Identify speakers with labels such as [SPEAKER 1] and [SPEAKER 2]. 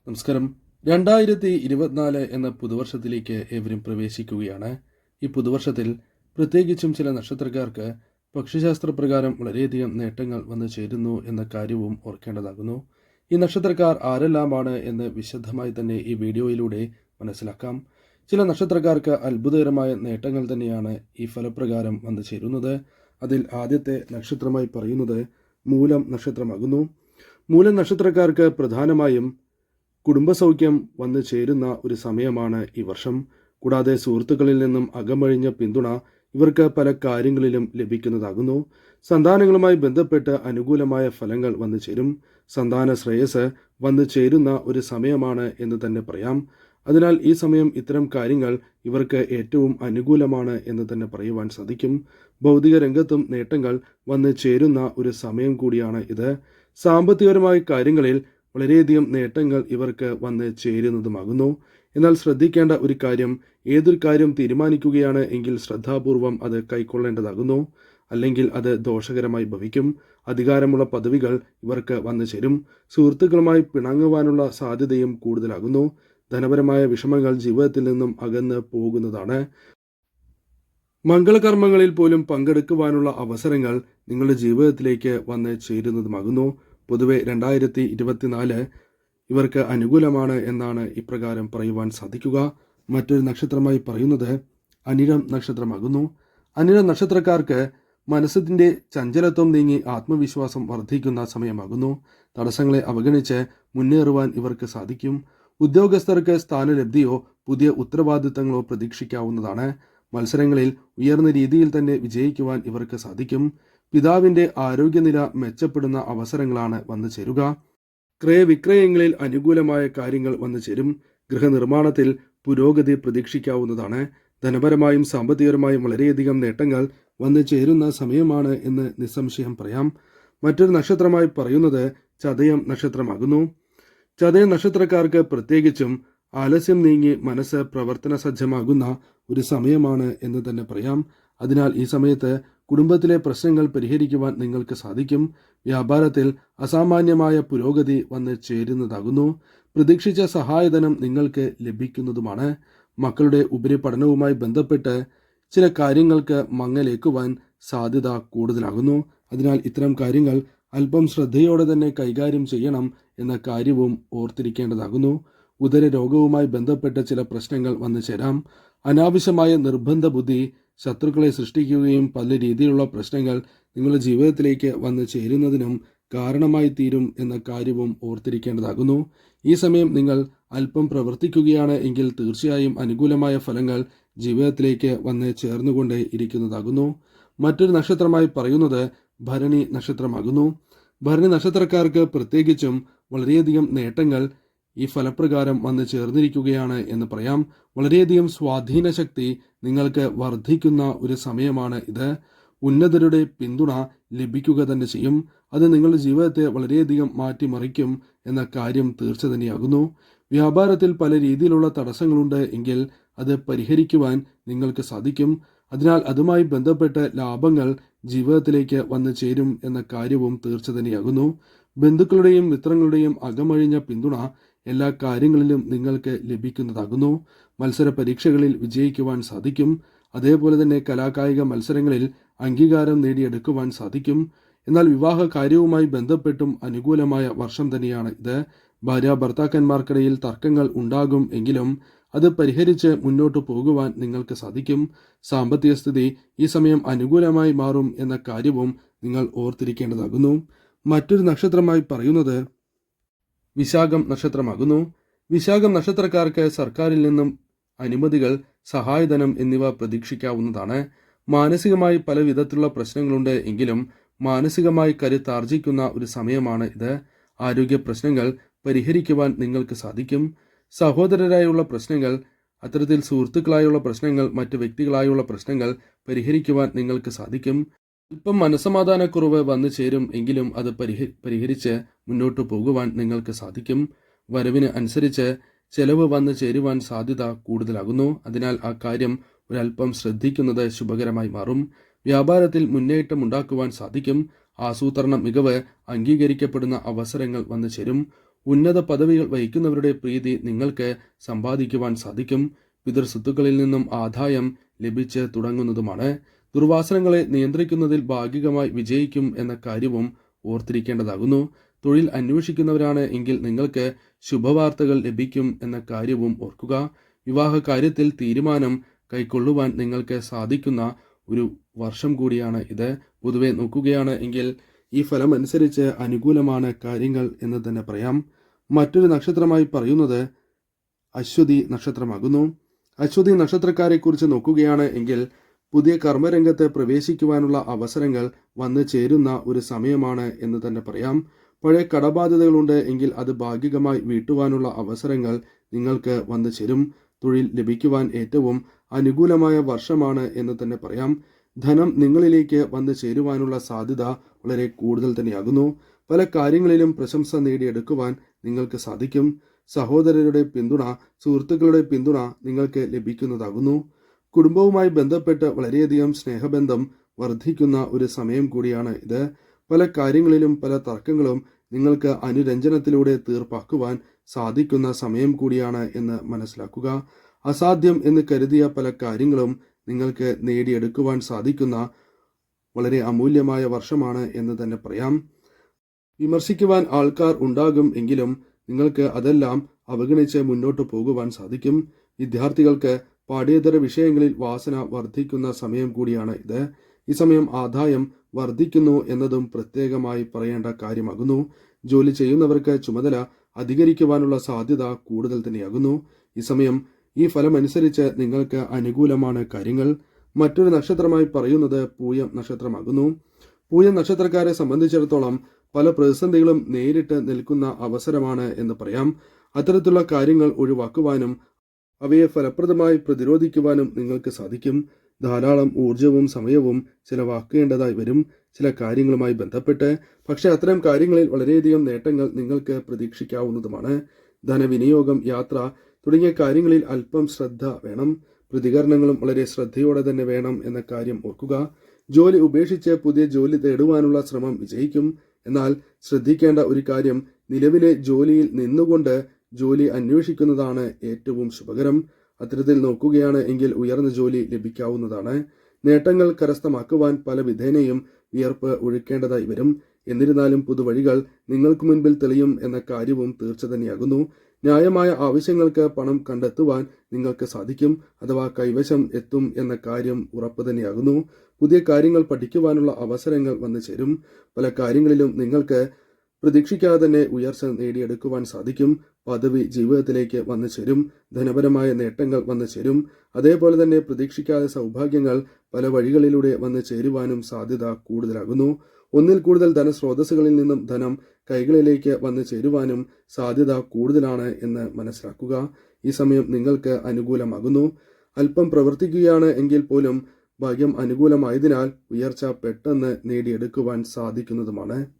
[SPEAKER 1] നമസ്കാരം. 2024 എന്ന പുതുവർഷത്തിലേക്ക് ഏവരും പ്രവേശിക്കുകയാണ്. ഈ പുതുവർഷത്തിൽ പ്രത്യേകിച്ചും ചില നക്ഷത്രക്കാർക്ക് പക്ഷിശാസ്ത്രപ്രകാരം വളരെയധികം നേട്ടങ്ങൾ വന്നു ചേരുന്നു എന്ന കാര്യവും ഓർക്കേണ്ടതാകുന്നു. ഈ നക്ഷത്രക്കാർ ആരെല്ലാമാണ് എന്ന് വിശദമായി തന്നെ ഈ വീഡിയോയിലൂടെ മനസ്സിലാക്കാം. ചില നക്ഷത്രക്കാർക്ക് അത്ഭുതകരമായ നേട്ടങ്ങൾ തന്നെയാണ് ഈ ഫലപ്രകാരം വന്നു ചേരുന്നത്. അതിൽ ആദ്യത്തെ നക്ഷത്രമായി പറയുന്നത് മൂലം നക്ഷത്രമാകുന്നു. മൂലം നക്ഷത്രക്കാർക്ക് പ്രധാനമായും കുടുംബസൗഖ്യം വന്നു ചേരുന്ന ഒരു സമയമാണ് ഈ വർഷം. കൂടാതെ സുഹൃത്തുക്കളിൽ നിന്നും അകമഴിഞ്ഞ പിന്തുണ ഇവർക്ക് പല കാര്യങ്ങളിലും ലഭിക്കുന്നതാകുന്നു. സന്താനങ്ങളുമായി ബന്ധപ്പെട്ട് അനുകൂലമായ ഫലങ്ങൾ വന്നു ചേരും. സന്താന ശ്രേയസ് വന്നു ചേരുന്ന ഒരു സമയമാണ് എന്ന് തന്നെ പറയാം. അതിനാൽ ഈ സമയം ഇത്തരം കാര്യങ്ങൾ ഇവർക്ക് ഏറ്റവും അനുകൂലമാണ് എന്ന് തന്നെ പറയുവാൻ സാധിക്കും. ഭൗതിക രംഗത്തും നേട്ടങ്ങൾ വന്നു ചേരുന്ന ഒരു സമയം കൂടിയാണ് ഇത്. സാമ്പത്തികപരമായ കാര്യങ്ങളിൽ വളരെയധികം നേട്ടങ്ങൾ ഇവർക്ക് വന്ന് ചേരുന്നതുമാകുന്നു. എന്നാൽ ശ്രദ്ധിക്കേണ്ട ഒരു കാര്യം, ഏതൊരു കാര്യം തീരുമാനിക്കുകയാണ് എങ്കിൽ ശ്രദ്ധാപൂർവം അത് കൈക്കൊള്ളേണ്ടതാകുന്നു. അല്ലെങ്കിൽ അത് ദോഷകരമായി ഭവിക്കും. അധികാരമുള്ള പദവികൾ ഇവർക്ക് വന്നു ചേരും. സുഹൃത്തുക്കളുമായി പിണങ്ങുവാനുള്ള സാധ്യതയും കൂടുതലാകുന്നു. ധനപരമായ വിഷമങ്ങൾ ജീവിതത്തിൽ നിന്നും അകന്ന് പോകുന്നതാണ്. മംഗളകർമ്മങ്ങളിൽ പോലും പങ്കെടുക്കുവാനുള്ള അവസരങ്ങൾ നിങ്ങളുടെ ജീവിതത്തിലേക്ക് വന്ന് ചേരുന്നതുമാകുന്നു. പൊതുവെ 2024 ഇവർക്ക് അനുകൂലമാണ് എന്നാണ് ഇപ്രകാരം പറയുവാൻ സാധിക്കുക. മറ്റൊരു നക്ഷത്രമായി പറയുന്നത് അനിഴം നക്ഷത്രമാകുന്നു. അനിഴം നക്ഷത്രക്കാർക്ക് മനസ്സിൻ്റെ ചഞ്ചലത്വം നീങ്ങി ആത്മവിശ്വാസം വർദ്ധിക്കുന്ന സമയമാകുന്നു. തടസ്സങ്ങളെ അവഗണിച്ച് മുന്നേറുവാൻ ഇവർക്ക് സാധിക്കും. ഉദ്യോഗസ്ഥർക്ക് സ്ഥാനലബ്ധിയോ പുതിയ ഉത്തരവാദിത്തങ്ങളോ പ്രതീക്ഷിക്കാവുന്നതാണ്. മത്സരങ്ങളിൽ ഉയർന്ന രീതിയിൽ തന്നെ വിജയിക്കുവാൻ ഇവർക്ക് സാധിക്കും. പിതാവിൻ്റെ ആരോഗ്യനില മെച്ചപ്പെടുന്ന അവസരങ്ങളാണ് വന്നു ചേരുക. ക്രയവിക്രയങ്ങളിൽ അനുകൂലമായ കാര്യങ്ങൾ വന്നു ചേരും. ഗൃഹനിർമ്മാണത്തിൽ പുരോഗതി പ്രതീക്ഷിക്കാവുന്നതാണ്. ധനപരമായും സാമ്പത്തികപരമായും വളരെയധികം നേട്ടങ്ങൾ വന്നു ചേരുന്ന സമയമാണ് എന്ന് നിസ്സംശയം പറയാം. മറ്റൊരു നക്ഷത്രമായി പറയുന്നത് ചതയം നക്ഷത്രമാകുന്നു. ചതയം നക്ഷത്രക്കാർക്ക് പ്രത്യേകിച്ചും ആലസ്യം നീങ്ങി മനസ്സ് പ്രവർത്തന സജ്ജമാകുന്ന ഒരു സമയമാണ് എന്ന് തന്നെ പറയാം. അതിനാൽ ഈ സമയത്ത് കുടുംബത്തിലെ പ്രശ്നങ്ങൾ പരിഹരിക്കുവാൻ നിങ്ങൾക്ക് സാധിക്കും. വ്യാപാരത്തിൽ അസാമാന്യമായ പുരോഗതി വന്ന് ചേരുന്നതാകുന്നു. പ്രതീക്ഷിച്ച സഹായധനം നിങ്ങൾക്ക് ലഭിക്കുന്നതുമാണ്. മക്കളുടെ ഉപരിപഠനവുമായി ബന്ധപ്പെട്ട് ചില കാര്യങ്ങൾക്ക് മങ്ങലേക്കുവാൻ സാധ്യത കൂടുതലാകുന്നു. അതിനാൽ ഇത്തരം കാര്യങ്ങൾ അല്പം ശ്രദ്ധയോടെ തന്നെ കൈകാര്യം ചെയ്യണം എന്ന കാര്യവും ഓർത്തിരിക്കേണ്ടതാകുന്നു. ഉദരരോഗവുമായി ബന്ധപ്പെട്ട ചില പ്രശ്നങ്ങൾ വന്നു ചേരാം. അനാവശ്യമായ നിർബന്ധ ബുദ്ധി ശത്രുക്കളെ സൃഷ്ടിക്കുകയും പല രീതിയിലുള്ള പ്രശ്നങ്ങൾ നിങ്ങളുടെ ജീവിതത്തിലേക്ക് വന്നു ചേരുന്നതിനും കാരണമായി തീരും എന്ന കാര്യവും ഓർത്തിരിക്കേണ്ടതാകുന്നു. ഈ സമയം നിങ്ങൾ അല്പം പ്രവർത്തിക്കുകയാണ് എങ്കിൽ തീർച്ചയായും അനുകൂലമായ ഫലങ്ങൾ ജീവിതത്തിലേക്ക് വന്ന് ചേർന്നുകൊണ്ടേ ഇരിക്കുന്നതാകുന്നു. മറ്റൊരു നക്ഷത്രമായി പറയുന്നത് ഭരണി നക്ഷത്രമാകുന്നു. ഭരണി നക്ഷത്രക്കാർക്ക് പ്രത്യേകിച്ചും വളരെയധികം നേട്ടങ്ങൾ ഈ ഫലപ്രകാരം വന്ന് ചേർന്നിരിക്കുകയാണ് എന്ന് പറയാം. വളരെയധികം സ്വാധീന ശക്തി നിങ്ങൾക്ക് വർദ്ധിക്കുന്ന ഒരു സമയമാണ് ഇത്. ഉന്നതരുടെ പിന്തുണ ലഭിക്കുക തന്നെ ചെയ്യും. അത് നിങ്ങളുടെ ജീവിതത്തെ വളരെയധികം മാറ്റിമറിക്കും എന്ന കാര്യം തീർച്ച തന്നെയാകുന്നു. വ്യാപാരത്തിൽ പല രീതിയിലുള്ള തടസ്സങ്ങളുണ്ട് എങ്കിൽ അത് പരിഹരിക്കുവാൻ നിങ്ങൾക്ക് സാധിക്കും. അതിനാൽ അതുമായി ബന്ധപ്പെട്ട് ലാഭങ്ങൾ ജീവിതത്തിലേക്ക് വന്നു ചേരും എന്ന കാര്യവും തീർച്ച തന്നെയാകുന്നു. ബന്ധുക്കളുടെയും മിത്രങ്ങളുടെയും അകമഴിഞ്ഞ പിന്തുണ എല്ലാ കാര്യങ്ങളിലും നിങ്ങൾക്ക് ലഭിക്കുന്നതാകുന്നു. മത്സര പരീക്ഷകളിൽ വിജയിക്കുവാൻ സാധിക്കും. അതേപോലെ തന്നെ കലാകായിക മത്സരങ്ങളിൽ അംഗീകാരം നേടിയെടുക്കുവാൻ സാധിക്കും. എന്നാൽ വിവാഹ കാര്യവുമായി ബന്ധപ്പെട്ടും അനുകൂലമായ വർഷം തന്നെയാണ് ഇത്. ഭാര്യ ഭർത്താക്കന്മാർക്കിടയിൽ തർക്കങ്ങൾ ഉണ്ടാകും എങ്കിലും അത് പരിഹരിച്ച് മുന്നോട്ട് പോകുവാൻ നിങ്ങൾക്ക് സാധിക്കും. സാമ്പത്തിക സ്ഥിതി ഈ സമയം അനുകൂലമായി മാറും എന്ന കാര്യവും നിങ്ങൾ ഓർത്തിരിക്കേണ്ടതാകുന്നു. മറ്റൊരു നക്ഷത്രമായി പറയുന്നത് വിശാഖം നക്ഷത്രമാകുന്നു. വിശാഖം നക്ഷത്രക്കാർക്ക് സർക്കാരിൽ നിന്നും അനുമതികൾ, സഹായധനം എന്നിവ പ്രതീക്ഷിക്കാവുന്നതാണ്. മാനസികമായി പല വിധത്തിലുള്ള പ്രശ്നങ്ങളുണ്ട് എങ്കിലും മാനസികമായി കരുത്താർജിക്കുന്ന ഒരു സമയമാണ് ഇത്. ആരോഗ്യ പ്രശ്നങ്ങൾ പരിഹരിക്കുവാൻ നിങ്ങൾക്ക് സാധിക്കും. സഹോദരരായുള്ള പ്രശ്നങ്ങൾ, അത്തരത്തിൽ സുഹൃത്തുക്കളായുള്ള പ്രശ്നങ്ങൾ, മറ്റ് വ്യക്തികളായുള്ള പ്രശ്നങ്ങൾ പരിഹരിക്കുവാൻ നിങ്ങൾക്ക് സാധിക്കും. ഇപ്പം മനസ്സമാധാനക്കുറവ് വന്നു ചേരും എങ്കിലും അത് പരിഹരിച്ച് മുന്നോട്ട് പോകുവാൻ നിങ്ങൾക്ക് സാധിക്കും. വരവിന് അനുസരിച്ച് ചെലവ് വന്നു ചേരുവാൻ സാധ്യത കൂടുതലാകുന്നു. അതിനാൽ ആ കാര്യം ഒരല്പം ശ്രദ്ധിക്കുന്നത് ശുഭകരമായി മാറും. വ്യാപാരത്തിൽ മുന്നേറ്റമുണ്ടാക്കുവാൻ സാധിക്കും. ആസൂത്രണ മികവ് അംഗീകരിക്കപ്പെടുന്ന അവസരങ്ങൾ വന്നു ചേരും. ഉന്നത പദവികൾ വഹിക്കുന്നവരുടെ പ്രീതി നിങ്ങൾക്ക് സമ്പാദിക്കുവാൻ സാധിക്കും. പിതൃസ്വത്തുക്കളിൽ നിന്നും ആദായം ലഭിച്ച് തുടങ്ങുന്നതുമാണ്. ദുർവാസനകളെ നിയന്ത്രിക്കുന്നതിൽ ഭാഗികമായി വിജയിക്കും എന്ന കാര്യവും ഓർത്തിരിക്കേണ്ടതാകുന്നു. തൊഴിൽ അന്വേഷിക്കുന്നവരാണ് എങ്കിൽ നിങ്ങൾക്ക് ശുഭവാർത്തകൾ ലഭിക്കും എന്ന കാര്യവും ഓർക്കുക. വിവാഹ കാര്യത്തിൽ തീരുമാനം കൈക്കൊള്ളുവാൻ നിങ്ങൾക്ക് സാധിക്കുന്ന ഒരു വർഷം കൂടിയാണ് ഇത്. പൊതുവെ നോക്കുകയാണ് എങ്കിൽ ഈ ഫലം അനുസരിച്ച് അനുകൂലമാണ് കാര്യങ്ങൾ എന്ന് തന്നെ പറയാം. മറ്റൊരു നക്ഷത്രമായി പറയുന്നത് അശ്വതി നക്ഷത്രമാകുന്നു. അശ്വതി നക്ഷത്രക്കാരെക്കുറിച്ച് നോക്കുകയാണ് എങ്കിൽ പുതിയ കർമ്മരംഗത്ത് പ്രവേശിക്കുവാനുള്ള അവസരങ്ങൾ വന്നു ചേരുന്ന ഒരു സമയമാണ് എന്ന് തന്നെ പറയാം. പഴയ കടബാധ്യതകളുണ്ട് എങ്കിൽ അത് ഭാഗികമായി വീട്ടുവാനുള്ള അവസരങ്ങൾ നിങ്ങൾക്ക് വന്നു ചേരും. തൊഴിൽ ലഭിക്കുവാൻ ഏറ്റവും അനുകൂലമായ വർഷമാണ് എന്ന് തന്നെ പറയാം. ധനം നിങ്ങളിലേക്ക് വന്നു ചേരുവാനുള്ള സാധ്യത വളരെ കൂടുതൽ തന്നെയാകുന്നു. പല കാര്യങ്ങളിലും പ്രശംസ നേടിയെടുക്കുവാൻ നിങ്ങൾക്ക് സാധിക്കും. സഹോദരരുടെ പിന്തുണ, സുഹൃത്തുക്കളുടെ പിന്തുണ നിങ്ങൾക്ക് ലഭിക്കുന്നതാകുന്നു. കുടുംബവുമായി ബന്ധപ്പെട്ട് വളരെയധികം സ്നേഹബന്ധം വർദ്ധിക്കുന്ന ഒരു സമയം കൂടിയാണ് ഇത്. പല കാര്യങ്ങളിലും പല തർക്കങ്ങളും നിങ്ങൾക്ക് അനുരഞ്ജനത്തിലൂടെ തീർപ്പാക്കുവാൻ സാധിക്കുന്ന സമയം കൂടിയാണ് എന്ന് മനസ്സിലാക്കുക. അസാധ്യം എന്ന് കരുതിയ പല കാര്യങ്ങളും നിങ്ങൾക്ക് നേടിയെടുക്കുവാൻ സാധിക്കുന്ന വളരെ അമൂല്യമായ വർഷമാണ് എന്ന് തന്നെ പറയാം. വിമർശിക്കുവാൻ ആൾക്കാർ ഉണ്ടാകും എങ്കിലും നിങ്ങൾക്ക് അതെല്ലാം അവഗണിച്ച് മുന്നോട്ട് പോകുവാൻ സാധിക്കും. വിദ്യാർത്ഥികൾക്ക് പാഠ്യേതര വിഷയങ്ങളിൽ വാസന വർദ്ധിക്കുന്ന സമയം കൂടിയാണ് ഇത്. ഈ സമയം ആദായം വർദ്ധിക്കുന്നു എന്നതും പ്രത്യേകമായി പറയേണ്ട കാര്യമാകുന്നു. ജോലി ചെയ്യുന്നവർക്ക് ചുമതല അധികരിക്കുവാനുള്ള സാധ്യത കൂടുതൽ തന്നെയാകുന്നു. ഈ സമയം ഈ ഫലം അനുസരിച്ച് നിങ്ങൾക്ക് അനുകൂലമാണ് കാര്യങ്ങൾ. മറ്റൊരു നക്ഷത്രമായി പറയുന്നത് പൂയം നക്ഷത്രമാകുന്നു. പൂയം നക്ഷത്രക്കാരെ സംബന്ധിച്ചിടത്തോളം പല പ്രതിസന്ധികളും നേരിട്ട് നിൽക്കുന്ന അവസരമാണ് എന്ന് പറയാം. അത്തരത്തിലുള്ള കാര്യങ്ങൾ ഒഴിവാക്കുവാനും അവയെ ഫലപ്രദമായി പ്രതിരോധിക്കുവാനും നിങ്ങൾക്ക് സാധിക്കും. ധാരാളം ഊർജവും സമയവും ചിലവാക്കേണ്ടതായി വരും ചില കാര്യങ്ങളുമായി ബന്ധപ്പെട്ട്. പക്ഷേ അത്തരം കാര്യങ്ങളിൽ വളരെയധികം നേട്ടങ്ങൾ നിങ്ങൾക്ക് പ്രതീക്ഷിക്കാവുന്നതുമാണ്. ധനവിനിയോഗം, യാത്ര തുടങ്ങിയ കാര്യങ്ങളിൽ അല്പം ശ്രദ്ധ വേണം. പ്രതികരണങ്ങളും വളരെ ശ്രദ്ധയോടെ തന്നെ വേണം എന്ന കാര്യം ഓർക്കുക. ജോലി ഉപേക്ഷിച്ച് പുതിയ ജോലി തേടുവാനുള്ള ശ്രമം വിജയിക്കും. എന്നാൽ ശ്രദ്ധിക്കേണ്ട ഒരു കാര്യം, നിലവിലെ ജോലിയിൽ നിന്നുകൊണ്ട് ജോലി അന്വേഷിക്കുന്നതാണ് ഏറ്റവും ശുഭകരം. അത്തരത്തിൽ നോക്കുകയാണ് എങ്കിൽ ഉയർന്ന ജോലി ലഭിക്കാവുന്നതാണ്. നേട്ടങ്ങൾ കരസ്ഥമാക്കുവാൻ പല വിധേനയും വിയർപ്പ് ഒഴുക്കേണ്ടതായി വരും. എന്നിരുന്നാലും പുതുവഴികൾ നിങ്ങൾക്ക് മുൻപിൽ തെളിയും എന്ന കാര്യവും തീർച്ച തന്നെയാകുന്നു. ന്യായമായ ആവശ്യങ്ങൾക്ക് പണം കണ്ടെത്തുവാൻ നിങ്ങൾക്ക് സാധിക്കും, അഥവാ കൈവശം എത്തും എന്ന കാര്യം ഉറപ്പ് തന്നെയാകുന്നു. പുതിയ കാര്യങ്ങൾ പഠിക്കുവാനുള്ള അവസരങ്ങൾ വന്നു ചേരും. പല കാര്യങ്ങളിലും നിങ്ങൾക്ക് പ്രതീക്ഷിക്കാതെ തന്നെ ഉയർച്ച നേടിയെടുക്കുവാൻ സാധിക്കും. പദവി ജീവിതത്തിലേക്ക് വന്നു ചേരും. ധനപരമായ നേട്ടങ്ങൾ വന്നു ചേരും. അതേപോലെ തന്നെ പ്രതീക്ഷിക്കാതെ സൗഭാഗ്യങ്ങൾ പല വഴികളിലൂടെ വന്നു ചേരുവാനും സാധ്യത കൂടുതലാകുന്നു. ഒന്നിൽ കൂടുതൽ ധനസ്രോതസ്സുകളിൽ നിന്നും ധനം കൈകളിലേക്ക് വന്നു ചേരുവാനും സാധ്യത കൂടുതലാണ് എന്ന് മനസ്സിലാക്കുക. ഈ സമയം നിങ്ങൾക്ക് അനുകൂലമാകുന്നു. അല്പം പ്രവർത്തിക്കുകയാണ് എങ്കിൽ പോലും ഭാഗ്യം അനുകൂലമായതിനാൽ ഉയർച്ച പെട്ടെന്ന് നേടിയെടുക്കുവാൻ സാധിക്കുന്നതുമാണ്.